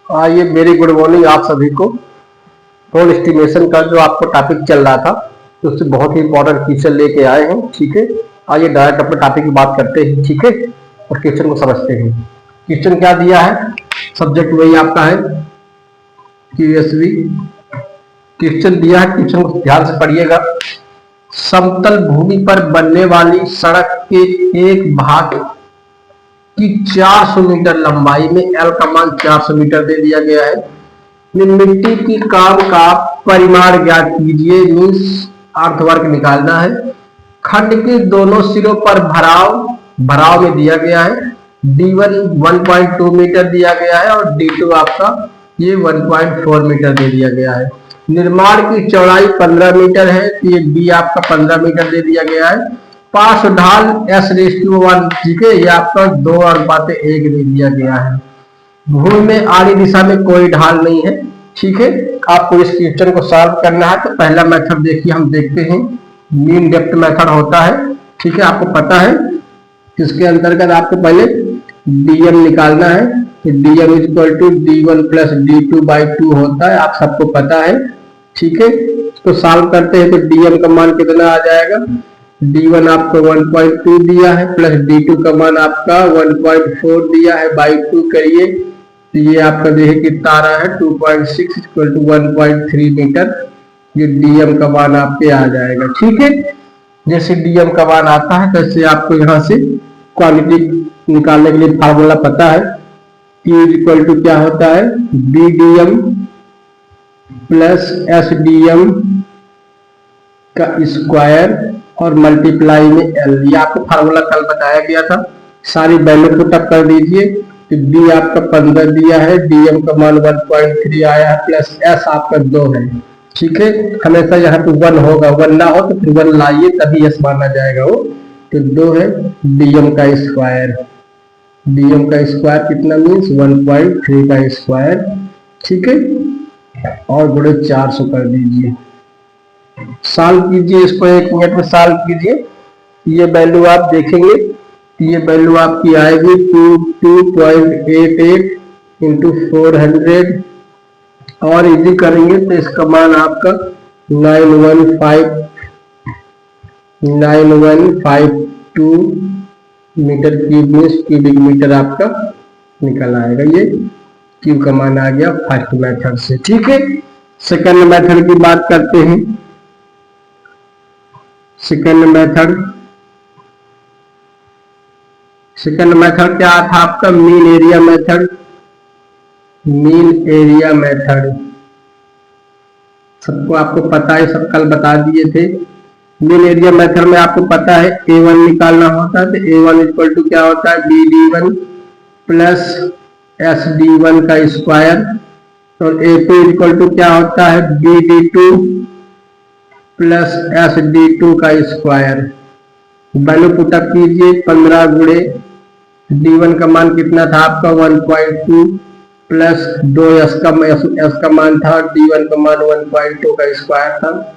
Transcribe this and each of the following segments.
ये very good morning आप सभी को। रोल एस्टिमेशन का जो आपको टॉपिक चल रहा था तो उससे बहुत ही इंपॉर्टेंट क्वेश्चन लेके आए हैं। ठीक है, आइए डायरेक्ट अपने टॉपिक की बात करते हैं। ठीक है, और क्वेश्चन को समझते हैं। क्वेश्चन क्या दिया है, सब्जेक्ट वही आपका है QSV। क्वेश्चन दिया है, क्वेश्चन को ध्यान से पढ़िएगा। समतल भूमि पर बनने वाली सड़क के एक भाग की 400 मीटर लंबाई में L का मान 400 मीटर दे दिया गया है। मिट्टी की काम का परिमाण ज्ञात कीजिए, मीन्स अर्थवर्क निकालना है। खंड के दोनों सिरों पर भराव में दिया गया है। D1 1.2 मीटर दिया गया है और D2 आपका ये 1.4 मीटर दे दिया गया है। निर्माण की चौड़ाई 15 मीटर है, ये B आपका 15 मीटर दे दिया गया है। पार्श्व ढाल S:1, ठीक है, ये आपका 2:1 दे दिया गया है। भूमि में आड़ी दिशा में कोई ढाल नहीं है। ठीक है, आपको इस क्वेश्चन को सॉल्व करना है तो पहला मेथड देखिए, हम देखते हैं मीन डेप्थ मेथड होता है। ठीक है, आपको पता है इसके अंतर्गत आपको पहले DM निकालना है, तो DM = D1 + D2/2 होता है, आप सबको पता है। ठीक है, इसको सॉल्व करते हैं तो DM का मान कितना आ जाएगा, D1 आपको 1.2 दिया है प्लस D2 का मान आपका 1.4 दिया है, बाई 2 करिए तो ये आपका देखिए कितना आ रहा है 2.6 = 1.3 मीटर। ये DM का मान आपके आ जाएगा। ठीक है, जैसे DM का मान आता है तैसे आपको यहाँ से क्वांटिटी निकालने के लिए फार्मूला पता है। Q क्या होता है, BDM + SDM का स्क्वायर और मल्टीप्लाई में L। ये आपको फार्मूला कल बताया गया था। सारी वैल्यू को टप कर दीजिए तो B आपका 15 दिया है, DM का मान 1.3 आया है, प्लस S आपका 2 है। ठीक है, हमेशा यहाँ पे 1 होगा, 1 ना हो तो फिर 1 लाइए तभी S माना जाएगा वो, तो 2 है। DM का स्क्वायर, DM का स्क्वायर कितना मीन्स 1.3 का स्क्वायर। ठीक है, और बड़े 400 कर दीजिए। सॉल्व कीजिए इसको, 1 मिनट में सॉल्व कीजिए। ये वैल्यू आप देखेंगे, ये वैल्यू आपकी आएगी 2.88 × 400 और इजी करेंगे तो इसका मान आपका 9152 मीटर क्यूबिक मीटर आपका निकल आएगा। ये क्यू का मान आ गया फर्स्ट मेथड से। ठीक है, सेकंड मेथड की बात करते हैं। सेकंड मेथड क्या था आपका, मीन एरिया मेथड। सबको आपको पता है, सब कल बता दिए थे। मीन एरिया मेथड में आपको पता है A1 निकालना होता है, तो A1 = क्या होता है, BD1 + SD1 का स्क्वायर और A2 = क्या होता है, BD2 + SD2 का स्क्वायर। वैल्यू पुटअप कीजिए, 15 गुणे D1 का मान कितना था आपका 1.2 प्लस 2 S का मान था, D1 का मान 1.2 का स्क्वायर था।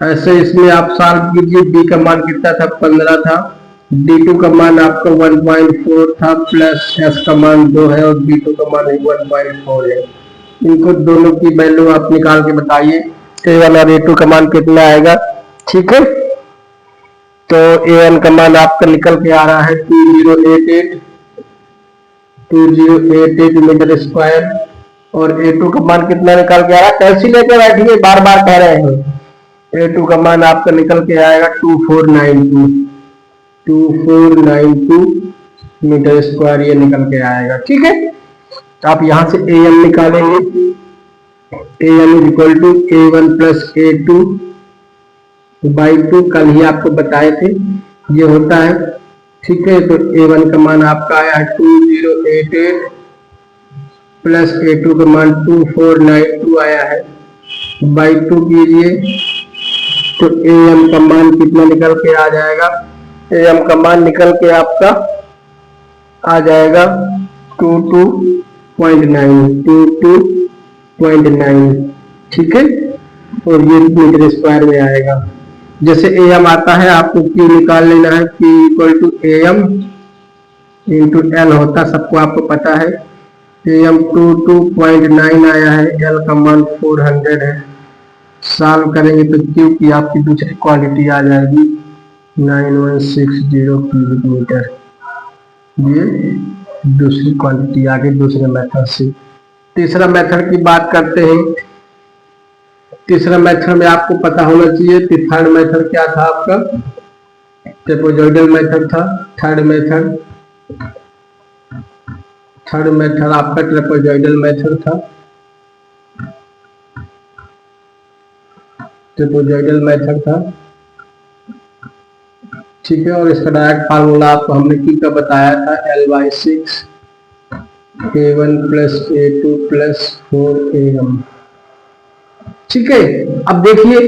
ऐसे इसमें आप सॉल्व कीजिए, B का मान कितना था 15 था, D2 का मान आपका 1.4 था प्लस S का मान 2 है और D2 का मान 1.4 है। इनको दोनों की वैल्यू आप निकाल के बताइए A1 और A2 का मान कितना आएगा। ठीक है, तो A1 का मान आपका निकल के आ रहा है 2088 मीटर स्क्वायर और A2 का मान कितना निकल के आ रहा है, कैसे लेकर बैठिए, बार बार कह रहे हैं। A2 का मान आपका निकल के आएगा 2492 मीटर स्क्वायर, ये निकल के आएगा। ठीक है, तो आप यहां से AM निकालेंगे, AM = A1 + A2/2, कल ही आपको बताए थे ये होता है। ठीक है, तो A1 का मान आपका आया है 2088 प्लस A2 का मान 2492 आया है, बाई 2 कीजिए तो AM का मान कितना निकल के आ जाएगा, AM का मान निकल के आपका आ जाएगा 22.9। ठीक है, और ये मीटर स्क्वायर में आएगा। जैसे AM आता है आपको Q निकाल लेना है, Q = AM × L होता, सबको आपको पता है। AM 22.9 आया है, L का मान 400 है। सॉल्व करेंगे तो Q की आपकी दूसरी क्वांटिटी आ जाएगी 9160 क्यूबिक मीटर। ये दूसरी क्वांटिटी आ गई दूसरे मेथड से। तीसरा मेथड की बात करते हैं। तीसरा मेथड में आपको पता होना चाहिए कि थर्ड मेथड क्या था आपका, ट्रेपेजॉइडल मेथड था। थर्ड मेथड आपका ट्रेपेजॉइडल मेथड था। ट्रेपेजॉइडल मेथड था, ठीक है। और इसका डायरेक्ट फार्मूला आपको हमने की का बताया था, L/6 A1 plus A2 plus 4AM, ठीक है। अब देखिए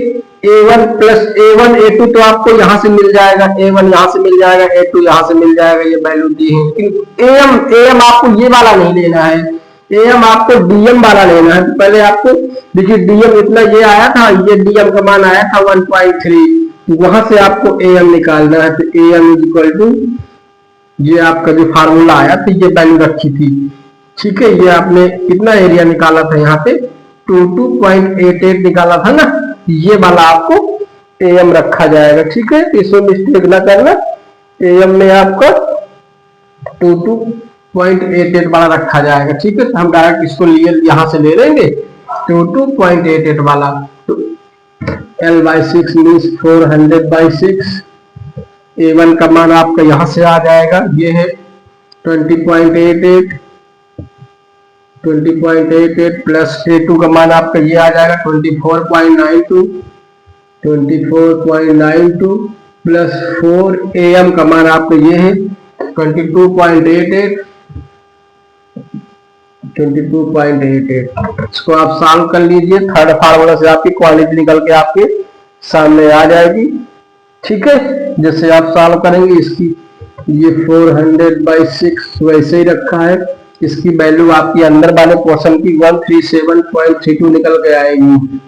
A1 प्लस A1 A2 तो आपको यहां से मिल जाएगा, A1 यहां से मिल जाएगा, A2 यहां से मिल जाएगा, ये वैल्यू दी है। लेकिन AM आपको ये वाला नहीं लेना है, AM आपको DM वाला लेना है। तो पहले आपको देखिए DM इतना ये आया था, ये DM का मान आया था 1.3, वहां से आपको AM निकालना है। तो AM इज इक्वल टू ये आपका जो फार्मूला आया था, ये वैल्यू रखी थी, ठीक है। ये आपने कितना एरिया निकाला था यहाँ पे 22.88 निकाला था ना, ये वाला आपको AM रखा जाएगा, ठीक है। इसमें मिस्टेक ना करना, AM में आपका 22.88 वाला रखा जाएगा, ठीक है। तो हम डायरेक्ट इसको यहां से ले लेंगे 22.88 वाला। तो L/6 मीन्स 400/6। A1 का मान आपका यहां से आ जाएगा, ये है 20.88 प्लस A2 का मान आपका ये आ जाएगा 24.92 प्लस 4 AM का मान आपका ये है 22.88। इसको आप सॉल्व कर लीजिए, थर्ड फार्मूला से आपकी क्वांटिटी निकल के आपके सामने आ जाएगी, ठीक है। जैसे आप सॉल्व करेंगे इसकी, ये 400/6 वैसे ही रखा है, इसकी वैल्यू आपकी अंदर वाले पोर्शन की 137.32 निकल के आएगी।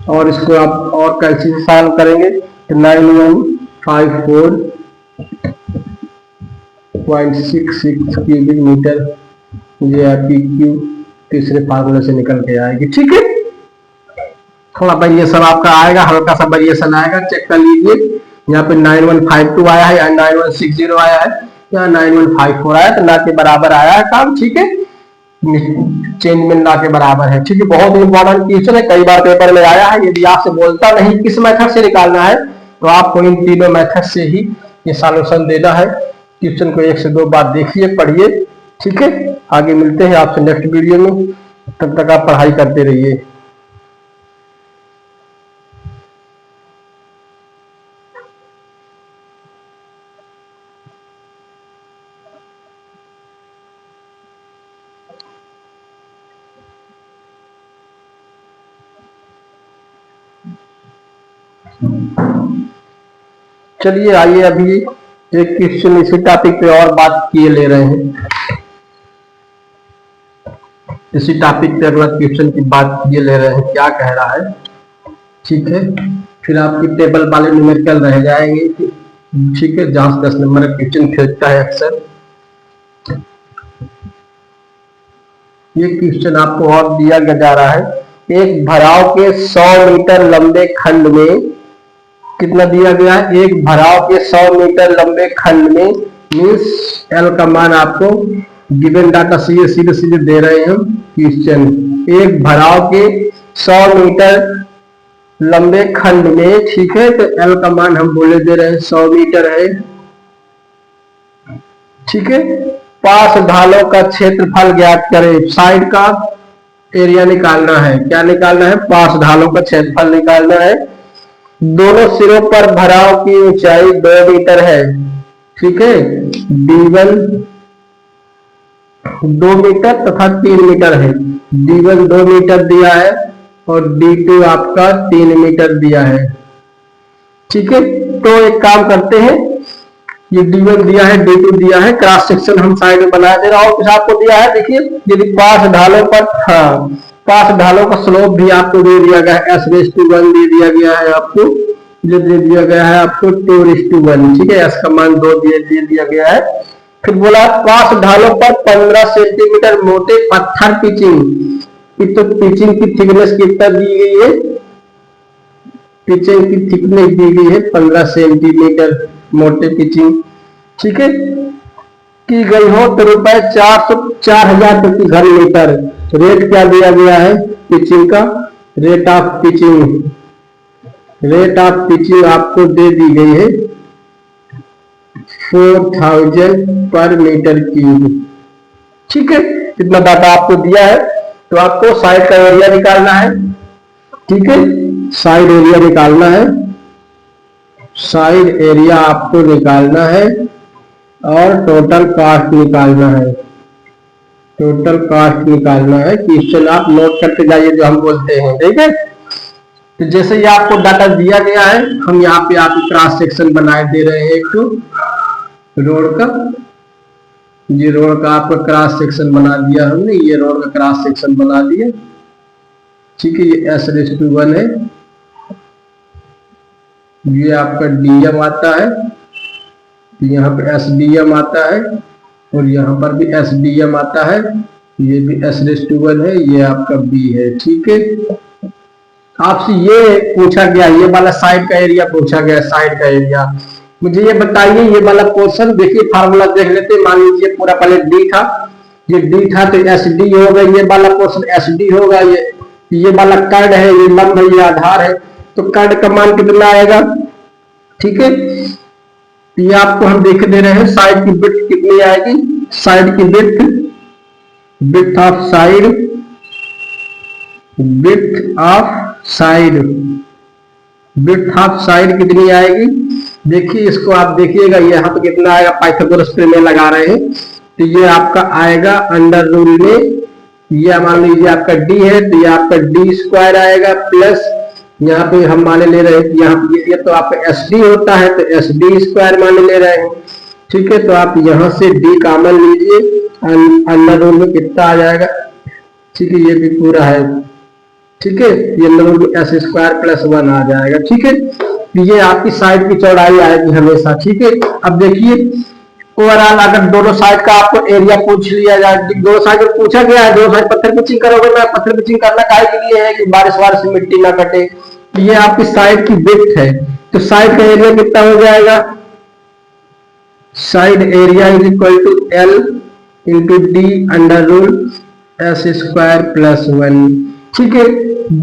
और इसको आप और कैसे सॉल्व करेंगे तो 9154.66 क्यूबिक मीटर, ये आपकी Q तीसरे फार्मूले से निकल के आएगी, ठीक है। थोड़ा वेरिएशन आपका आएगा, हल्का सा वेरिएशन आएगा, चेक कर लीजिए। यहाँ पे 9152 आया है या 9160 आया है या 9154 आया, तो ना के बराबर आया है काम, ठीक है। चेंज में ना के बराबर है, ठीक है। बहुत इंपॉर्टेंट क्वेश्चन है, कई बार पेपर में आया है। यदि आपसे बोलता नहीं किस मेथड से निकालना है, तो आपको इन तीनों मेथड से ही ये सॉल्यूशन देना है। क्वेश्चन को 1 से 2 बार देखिए, पढ़िए, ठीक है। आगे मिलते हैं आपसे नेक्स्ट वीडियो में, तब तक आप पढ़ाई करते रहिए। चलिए आइए अभी एक क्वेश्चन इसी टॉपिक पे और बात किए ले रहे हैं। इसी टॉपिक पे अगला क्वेश्चन की बात किए ले रहे हैं, क्या कह रहा है, ठीक है। फिर आपकी टेबल वाले न्यूमेरिकल रह जाएंगे, ठीक है। जहां 10 नंबर का क्वेश्चन खेलता है अक्सर। ये क्वेश्चन आपको और दिया जा रहा है, एक भराव के 100 मीटर लंबे खंड में कितना दिया गया है, एक भराव के 100 मीटर लंबे खंड में मीन्स L का मान आपको गिवन डाटा सीधे दे रहे हैं क्वेश्चन। एक भराव के 100 मीटर लंबे खंड में, ठीक है। तो L का मान हम बोले दे रहे हैं 100 मीटर है, ठीक है। पास ढालों का क्षेत्रफल ज्ञात करें, साइड का एरिया निकालना है। क्या निकालना है, पास ढालों का क्षेत्रफल निकालना है। दोनों सिरों पर भराव की ऊंचाई 2 मीटर है, ठीक है। D1 2 मीटर तथा 3 मीटर है। D1 2 मीटर दिया है और D2 आपका 3 मीटर दिया है, ठीक है। तो एक काम करते हैं, ये D1 दिया है, D2 दिया है, क्रॉस सेक्शन हम साइड में बना दे रहा हूं। कुछ आपको दिया है, देखिए यदि पास ढालों पर, हाँ पास ढालों का स्लोप भी आपको दे दिया गया है, S/1 दे दिया गया है आपको, जो दे दिया गया है आपको 2/1, ठीक है। S का मान 2 दे दिया गया है। फिर बोला 5 ढालों पर 15 सेंटीमीटर मोटे पत्थर पिचिंग। तो पिचिंग की थिकनेस कितना दी गई है, पिचिंग की थिकनेस दी गई है 15 सेंटीमीटर मोटे पिचिंग, ठीक है, की गई हो तो रुपए 4,000 प्रति घन मीटर। रेट क्या दिया गया है पिचिंग का, rate of pitching, rate of pitching आपको दे दी गई है 4,000 पर मीटर क्यूब, ठीक है। इतना डाटा आपको दिया है तो आपको साइड का एरिया निकालना है, ठीक है, साइड एरिया निकालना है, साइड एरिया आपको निकालना है और टोटल कास्ट निकालना है, टोटल कास्ट निकालना है। क्वेश्चन आप नोट करते जाइए जो हम बोलते हैं, ठीक है। तो जैसे ये आपको डाटा दिया गया है, हम यहाँ पे आपको क्रॉस सेक्शन बनाए दे रहे हैं एक तो रोड का, ये रोड का आपका क्रॉस सेक्शन बना दिया हमने, ये रोड का क्रॉस सेक्शन बना दिया, ठीक है। ये S/1 है, ये आपका DM आता है, यहाँ पे SDM आता है और यहाँ पर भी SDM आता है, ये भी S/1 है, ये आपका B है, ठीक है। आपसे ये पूछा गया, ये वाला साइड का एरिया पूछा गया, साइड का एरिया। मुझे ये बताइए ये वाला पोर्शन, देखिए फार्मूला देख लेते, मान लीजिए पूरा पहले D था, ये D था तो SD होगा, ये वाला पोर्शन SD होगा, ये वाला कर्ड है, ये लंब है, ये आधार है, तो कर्ड का मान कितना आएगा, ठीक है। ये आपको हम देख दे रहे हैं साइड की विड्थ कितनी आएगी, साइड की width, width of side, width of side, width of side कितनी आएगी, देखिए इसको आप देखिएगा यहाँ पे कितना आएगा, पाइथागोरस प्रमेय लगा रहे हैं तो ये आपका आएगा अंडर रूल में, ये मान लीजिए आपका D है तो ये आपका D² आएगा प्लस यहाँ पे हम माने ले रहे हैं कि यहाँ पे ये तो आपका SD होता है तो SD² माने ले रहे हैं, ठीक है। तो आप यहाँ से D कॉमन लीजिए, अंडर रूल में कितना आ जाएगा, ठीक है, ये भी पूरा है, ठीक है, ये अंडर रूल में S² + 1 आ जाएगा, ठीक है। ये आपकी साइड की चौड़ाई आएगी हमेशा, ठीक है। अब देखिए ओवरऑल अगर दोनों साइड का आपको एरिया पूछ लिया जाए, दोनों साइड में पूछा गया है, दोनों साइड पत्थर पिचिंग करोगे ना, पत्थर पिचिंग करना काहे के लिए है कि बारिश वारिश से मिट्टी ना कटे, तो ये आपकी साइड की विड्थ है, तो साइड का एरिया कितना हो जाएगा, side area is equal to L into D under root S² + 1, ठीक है।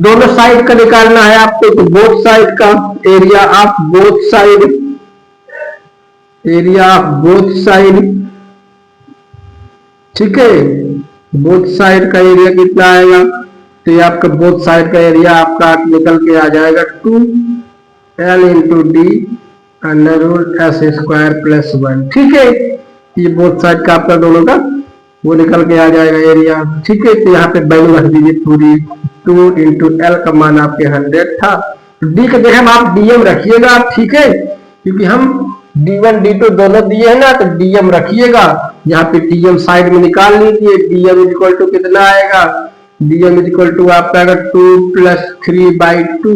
दोनों साइड का निकालना है आपको, तो बोथ साइड का area of both side, area of both side, ठीक है, बोथ साइड का एरिया कितना आएगा, तो ये आपका बोथ साइड का एरिया आपका निकल के आ जाएगा 2L into D under root S² + 1, ठीक है। ये बोथ साइड का आपका दोनों का वो निकल के आ जाएगा एरिया, ठीक है। तो यहाँ पे वैल्यू रख दीजिए पूरी, 2 इंटू L का मान आपके 100 था, तो D का जगह आप DM रखिएगा आप, ठीक है, क्योंकि हम D1 D2 दोनों दिए हैं ना, तो DM रखिएगा, यहाँ पे DM साइड में निकाल लीजिए, DM इक्वल टू कितना आएगा, DM इक्वल टू आपका आएगा 2 + 3/2,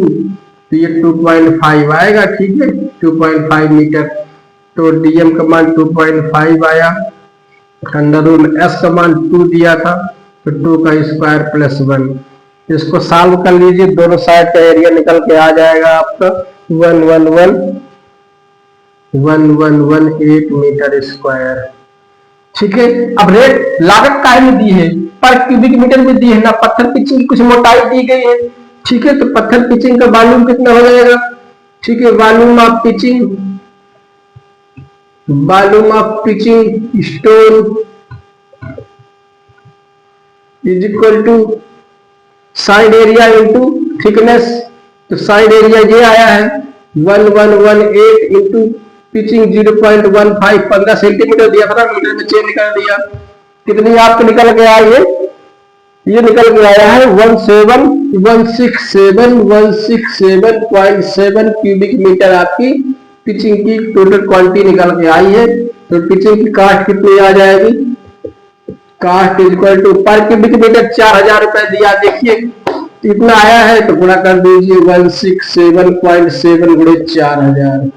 तो ये 2.5 आएगा, ठीक है, 2.5 मीटर, तो DM का मान 2.5 आया, अंडर रूल S का मान 2 दिया था तो 2 का स्क्वायर + 1, इसको सॉल्व कर लीजिए, दोनों साइड का एरिया निकल के आ जाएगा आपका 1118 मीटर स्क्वायर, ठीक है। अब रेट लागत काहे में दी है, पर क्यूबिक मीटर में दी है ना, पत्थर पिचिंग की कुछ मोटाई दी गई है, ठीक है, तो पत्थर पिचिंग का वॉल्यूम कितना हो जाएगा, ठीक है, volume of pitching, volume of pitching stone is equal to side area into thickness, तो साइड एरिया ये आया है 1118 इंटू पिचिंग 0.15, 15 सेंटीमीटर दिया था, मीटर में चेंज कर दिया, कितनी आपको निकल के आई है, ये निकल के आया है 167.7 क्यूबिक मीटर आपकी पिचिंग की टोटल क्वांटिटी निकल के आई है। तो पिचिंग की कास्ट कितनी आ जाएगी, कास्ट इज इक्वल टू पर क्यूबिक मीटर 4,000 रुपए दिया, देखिए इतना आया है तो गुणा कर दीजिए 167.7 × 4,000,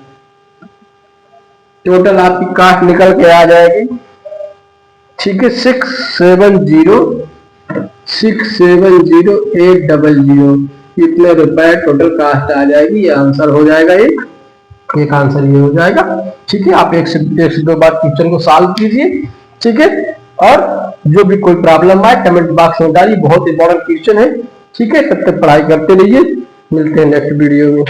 टोटल आपकी कास्ट निकल के आ जाएगी ठीक है। 670 इतने रुपए टोटल कास्ट आ जाएगी। ये आंसर हो जाएगा, एक आंसर ये हो जाएगा। ठीक है, आप एक से दो बार क्वेश्चन को सॉल्व कीजिए। ठीक है, और जो भी कोई प्रॉब्लम आए कमेंट बॉक्स में डालिए, बहुत इंपॉर्टेंट क्वेश्चन है। ठीक है, तब तक पढ़ाई करते रहिए, मिलते हैं नेक्स्ट वीडियो में।